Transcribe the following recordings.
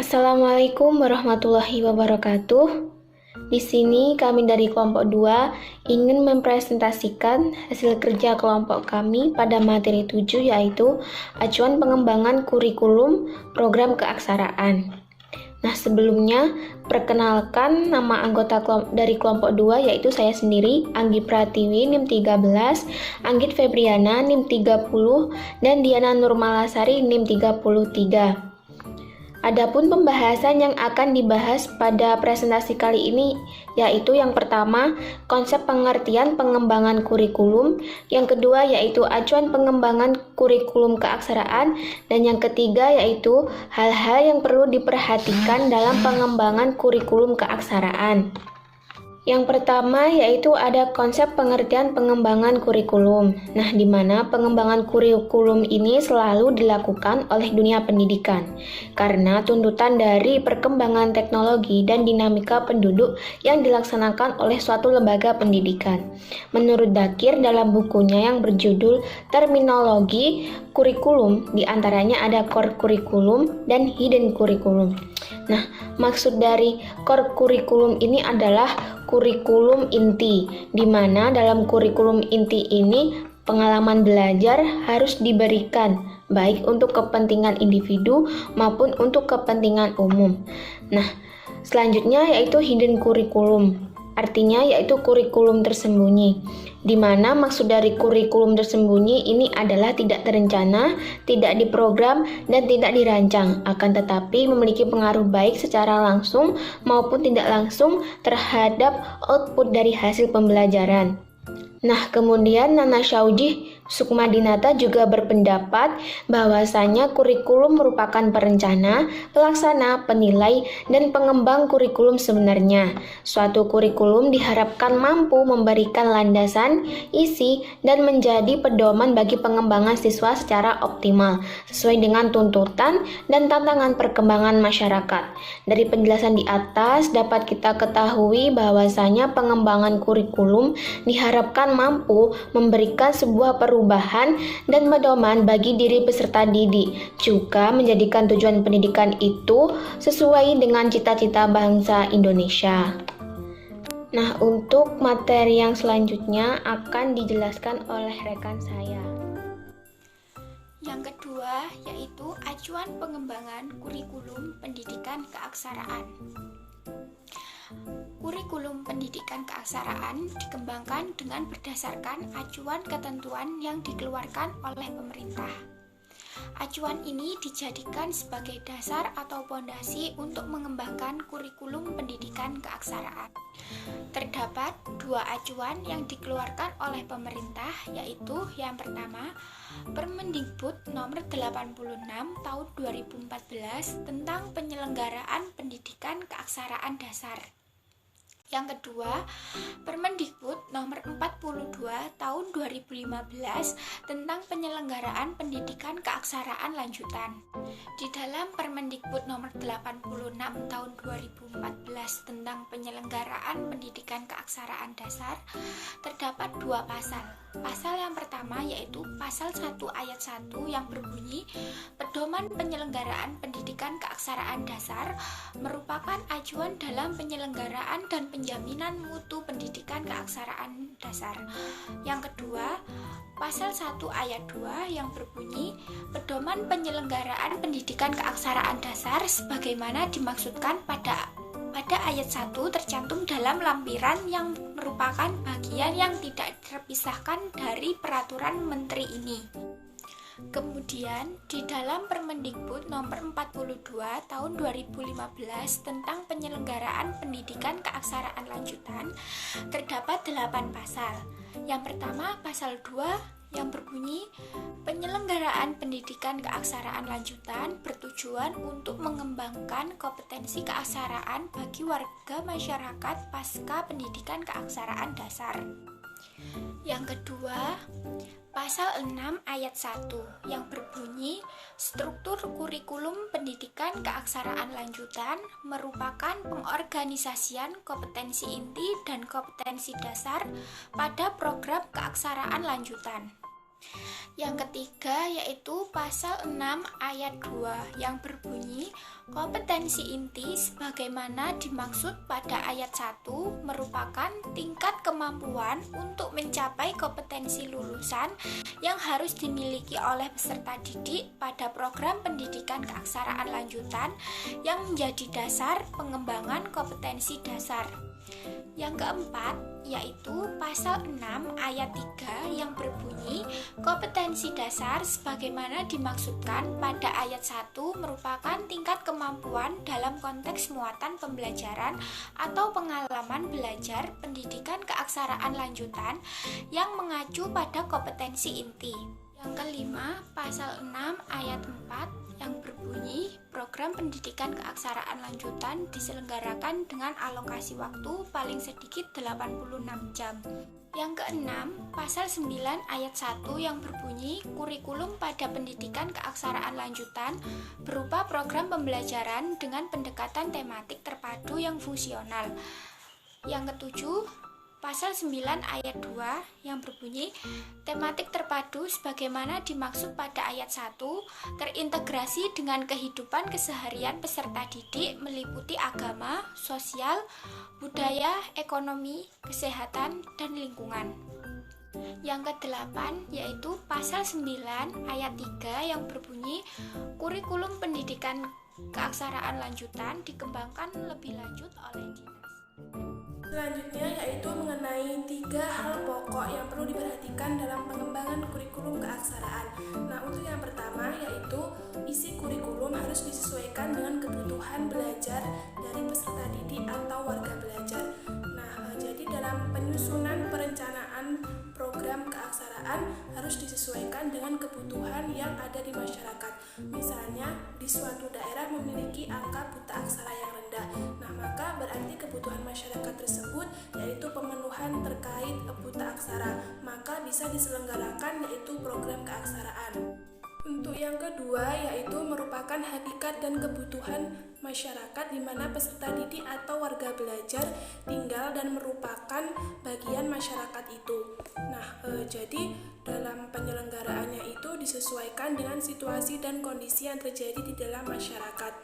Assalamualaikum warahmatullahi wabarakatuh. Di sini kami dari kelompok 2 ingin mempresentasikan hasil kerja kelompok kami pada materi 7, yaitu acuan pengembangan kurikulum program keaksaraan. Nah, sebelumnya perkenalkan nama anggota dari kelompok 2, yaitu saya sendiri, Anggi Pratiwi NIM 13, Anggit Febriana NIM 30, dan Diana Nurmalasari NIM 33. Adapun pembahasan yang akan dibahas pada presentasi kali ini yaitu yang pertama, konsep pengertian pengembangan kurikulum, yang kedua yaitu acuan pengembangan kurikulum keaksaraan, dan yang ketiga yaitu hal-hal yang perlu diperhatikan dalam pengembangan kurikulum keaksaraan. Yang pertama yaitu ada konsep pengertian pengembangan kurikulum. Nah, di mana pengembangan kurikulum ini selalu dilakukan oleh dunia pendidikan karena tuntutan dari perkembangan teknologi dan dinamika penduduk yang dilaksanakan oleh suatu lembaga pendidikan. Menurut Dakir dalam bukunya yang berjudul Terminologi Kurikulum, diantaranya ada core kurikulum dan hidden kurikulum. Nah, maksud dari core kurikulum ini adalah kurikulum inti, di mana dalam kurikulum inti ini pengalaman belajar harus diberikan, baik untuk kepentingan individu maupun untuk kepentingan umum. Nah, selanjutnya yaitu hidden kurikulum, artinya yaitu kurikulum tersembunyi, di mana maksud dari kurikulum tersembunyi ini adalah tidak terencana, tidak diprogram, dan tidak dirancang, akan tetapi memiliki pengaruh baik secara langsung maupun tidak langsung terhadap output dari hasil pembelajaran. Nah, kemudian Nana Syauji Sukmadinata juga berpendapat bahwasanya kurikulum merupakan perencana, pelaksana, penilai, dan pengembang kurikulum sebenarnya. Suatu kurikulum diharapkan mampu memberikan landasan, isi, dan menjadi pedoman bagi pengembangan siswa secara optimal, sesuai dengan tuntutan dan tantangan perkembangan masyarakat. Dari penjelasan di atas dapat kita ketahui bahwasanya pengembangan kurikulum diharapkan mampu memberikan sebuah perubahan dan pedoman bagi diri peserta didik, juga menjadikan tujuan pendidikan itu sesuai dengan cita-cita bangsa Indonesia. Nah, untuk materi yang selanjutnya akan dijelaskan oleh rekan saya. Yang kedua yaitu acuan pengembangan kurikulum pendidikan keaksaraan. Kurikulum pendidikan keaksaraan dikembangkan dengan berdasarkan acuan ketentuan yang dikeluarkan oleh pemerintah. Acuan ini dijadikan sebagai dasar atau pondasi untuk mengembangkan kurikulum pendidikan keaksaraan. Terdapat dua acuan yang dikeluarkan oleh pemerintah, yaitu yang pertama, Permendikbud nomor 86 tahun 2014 tentang penyelenggaraan pendidikan keaksaraan dasar. Yang kedua, Permendikbud nomor 42 tahun 2015 tentang penyelenggaraan pendidikan keaksaraan lanjutan. Di dalam Permendikbud nomor 86 tahun 2014 tentang penyelenggaraan pendidikan keaksaraan dasar terdapat dua pasal. Pasal yang pertama yaitu pasal 1 ayat 1 yang berbunyi Pedoman penyelenggaraan pendidikan keaksaraan dasar merupakan acuan dalam penyelenggaraan dan penjaminan mutu pendidikan keaksaraan dasar. Yang kedua, pasal 1 ayat 2 yang berbunyi Pedoman penyelenggaraan pendidikan keaksaraan dasar sebagaimana dimaksudkan pada ayat 1 tercantum dalam lampiran yang merupakan bagian yang tidak terpisahkan dari peraturan menteri ini. Kemudian, di dalam Permendikbud nomor 42 tahun 2015 tentang penyelenggaraan pendidikan keaksaraan lanjutan terdapat 8 pasal. Yang pertama, pasal 2 yang berbunyi penyelenggaraan pendidikan keaksaraan lanjutan bertujuan untuk mengembangkan kompetensi keaksaraan bagi warga masyarakat pasca pendidikan keaksaraan dasar. Yang kedua, pasal 6 ayat 1 yang berbunyi struktur kurikulum pendidikan keaksaraan lanjutan merupakan pengorganisasian kompetensi inti dan kompetensi dasar pada program keaksaraan lanjutan. Yang ketiga yaitu pasal 6 ayat 2 yang berbunyi kompetensi inti sebagaimana dimaksud pada ayat 1 merupakan tingkat kemampuan untuk mencapai kompetensi lulusan yang harus dimiliki oleh peserta didik pada program pendidikan keaksaraan lanjutan yang menjadi dasar pengembangan kompetensi dasar. Yang keempat yaitu pasal 6 ayat 3 yang berbunyi kompetensi dasar sebagaimana dimaksudkan pada ayat 1 merupakan tingkat kemampuan dalam konteks muatan pembelajaran atau pengalaman belajar pendidikan keaksaraan lanjutan yang mengacu pada kompetensi inti. Yang kelima, pasal 6 ayat 4 yang berbunyi program pendidikan keaksaraan lanjutan diselenggarakan dengan alokasi waktu paling sedikit 86 jam. Yang keenam, pasal 9 ayat 1 yang berbunyi kurikulum pada pendidikan keaksaraan lanjutan berupa program pembelajaran dengan pendekatan tematik terpadu yang fungsional. Yang ketujuh, pasal 9 ayat 2 yang berbunyi tematik terpadu sebagaimana dimaksud pada ayat 1 terintegrasi dengan kehidupan keseharian peserta didik meliputi agama, sosial, budaya, ekonomi, kesehatan, dan lingkungan. Yang kedelapan yaitu pasal 9 ayat 3 yang berbunyi kurikulum pendidikan keaksaraan lanjutan dikembangkan lebih lanjut oleh dinas. Selanjutnya yaitu mengenai 3 hal pokok yang perlu diperhatikan dalam pengembangan kurikulum keaksaraan. Nah, untuk yang pertama yaitu isi kurikulum harus disesuaikan dengan kebutuhan belajar dari peserta didik atau warga belajar. Nah, jadi dalam penyusunan perencanaan program keaksaraan harus disesuaikan dengan kebutuhan yang ada di masyarakat. Misalnya, di suatu daerah memiliki angka buta aksara yang rendah. Nah, maka berarti kebutuhan masyarakat tersebut yaitu pemenuhan terkait buta aksara, maka bisa diselenggarakan yaitu program keaksaraan. Untuk yang kedua yaitu merupakan hakikat dan kebutuhan masyarakat di mana peserta didik atau warga belajar tinggal dan merupakan bagian masyarakat itu. Nah, jadi dalam penyelenggaraannya itu disesuaikan dengan situasi dan kondisi yang terjadi di dalam masyarakat.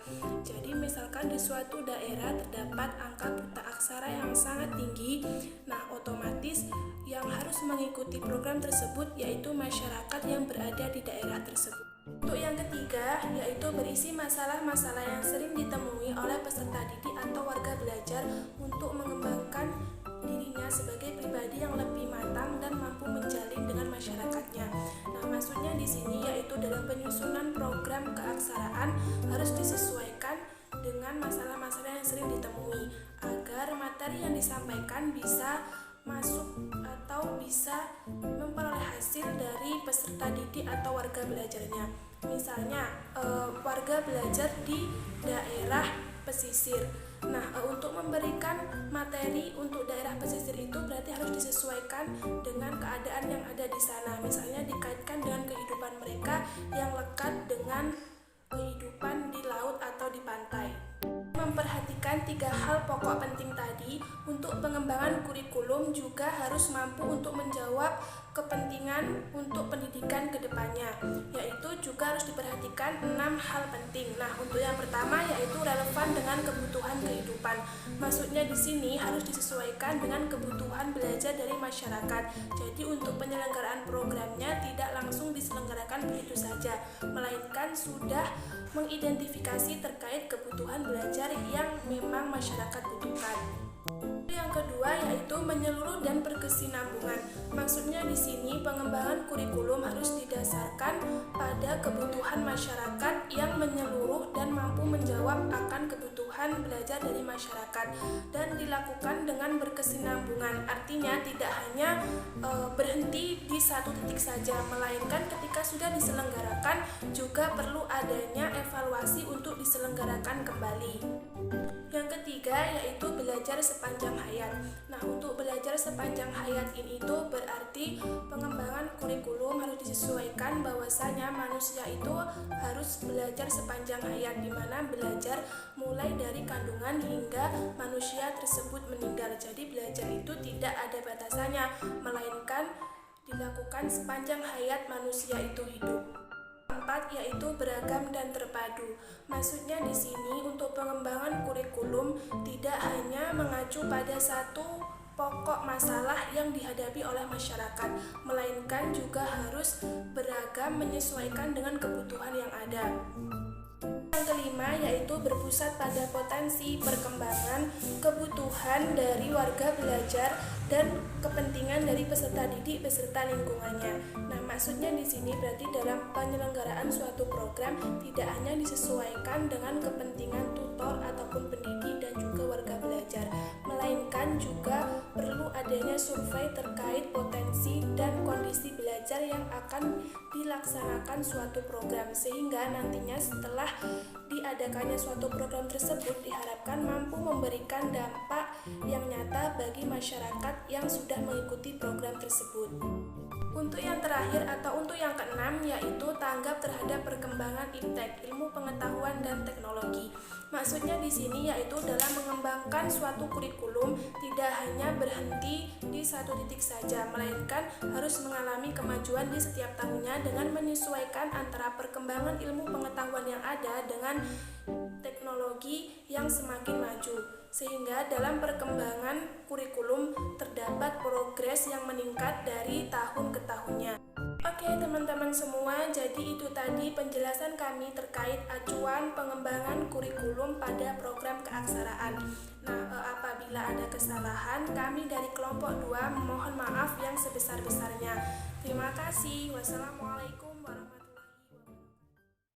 Jadi misalkan di suatu daerah terdapat angka buta aksara yang sangat tinggi, nah otomatis yang harus mengikuti program tersebut yaitu masyarakat yang berada di daerah tersebut. Untuk yang ketiga, yaitu berisi masalah-masalah yang sering ditemui oleh peserta didik atau warga belajar untuk mengembangkan dirinya sebagai pribadi yang lebih matang dan mampu menjalin dengan masyarakatnya. Nah, maksudnya di sini yaitu dalam penyusunan program keaksaraan harus disesuaikan dengan masalah-masalah yang sering ditemui agar materi yang disampaikan bisa masuk atau bisa memperoleh hasil dari peserta didik atau warga belajarnya. Misalnya warga belajar di daerah pesisir. Nah, untuk memberikan materi untuk daerah pesisir itu berarti harus disesuaikan dengan keadaan yang ada di sana. Misalnya dikaitkan dengan kehidupan mereka yang lekat dengan kehidupan di laut atau di pantai. Memperhatikan 3 hal pokok penting tadi untuk pengembangan kurikulum juga harus mampu untuk menjawab kepentingan untuk pendidikan ke depannya, yaitu juga harus diperhatikan 6 hal penting. Nah, untuk yang pertama yaitu relevan dengan kebutuhan kehidupan. Maksudnya di sini harus disesuaikan dengan kebutuhan belajar dari masyarakat. Jadi untuk penyelenggaraan programnya tidak langsung diselenggarakan begitu saja, melainkan sudah mengidentifikasi terkait kebutuhan belajar yang memang masyarakat butuhkan. Yang kedua yaitu menyeluruh dan berkesinambungan. Maksudnya di sini pengembangan kurikulum harus didasarkan pada kebutuhan masyarakat yang menyeluruh dan mampu menjawab akan kebutuhan belajar dari masyarakat dan dilakukan dengan berkesinambungan. Artinya tidak hanya berhenti di satu titik saja, melainkan ketika sudah diselenggarakan juga perlu adanya evaluasi untuk diselenggarakan kembali. Yang ketiga yaitu belajar sepanjang hayat. Nah, untuk belajar sepanjang hayat ini itu berarti pengembangan kurikulum harus disesuaikan bahwasanya manusia itu harus belajar sepanjang hayat, di mana belajar mulai dari kandungan hingga manusia tersebut meninggal. Jadi belajar itu tidak ada batasannya, melainkan dilakukan sepanjang hayat manusia itu hidup. Keempat yaitu beragam dan terpadu. Maksudnya di sini untuk pengembangan kurikulum tidak hanya mengacu pada satu pokok masalah yang dihadapi oleh masyarakat, melainkan juga harus beragam menyesuaikan dengan kebutuhan yang ada. Yang kelima yaitu berpusat pada potensi perkembangan kebutuhan dari warga belajar dan kepentingan dari peserta didik beserta lingkungannya. Nah, maksudnya di sini berarti dalam penyelenggaraan suatu program tidak hanya disesuaikan dengan kepentingan tutor ataupun pendidik dan juga warga belajar, melainkan juga perlu adanya survei terkait potensi dan kondisi belajar yang akan dilaksanakan suatu program, sehingga nantinya setelah diadakannya suatu program tersebut diharapkan mampu memberikan dampak yang nyata bagi masyarakat yang sudah mengikuti program tersebut. Untuk yang terakhir atau untuk yang keenam yaitu tanggap terhadap perkembangan iptek, ilmu pengetahuan dan teknologi. Maksudnya di sini yaitu dalam mengembangkan suatu kurikulum tidak hanya berhenti di satu titik saja, melainkan harus mengalami kemajuan di setiap tahunnya dengan menyesuaikan antara perkembangan ilmu pengetahuan yang ada dengan teknologi yang semakin maju, sehingga dalam perkembangan kurikulum terdapat progres yang meningkat dari tahun ke tahunnya. Oke teman-teman semua, jadi itu tadi penjelasan kami terkait acuan pengembangan kurikulum pada program keaksaraan. Nah, apabila ada kesalahan, kami dari kelompok 2 mohon maaf yang sebesar-besarnya. Terima kasih. Wassalamualaikum.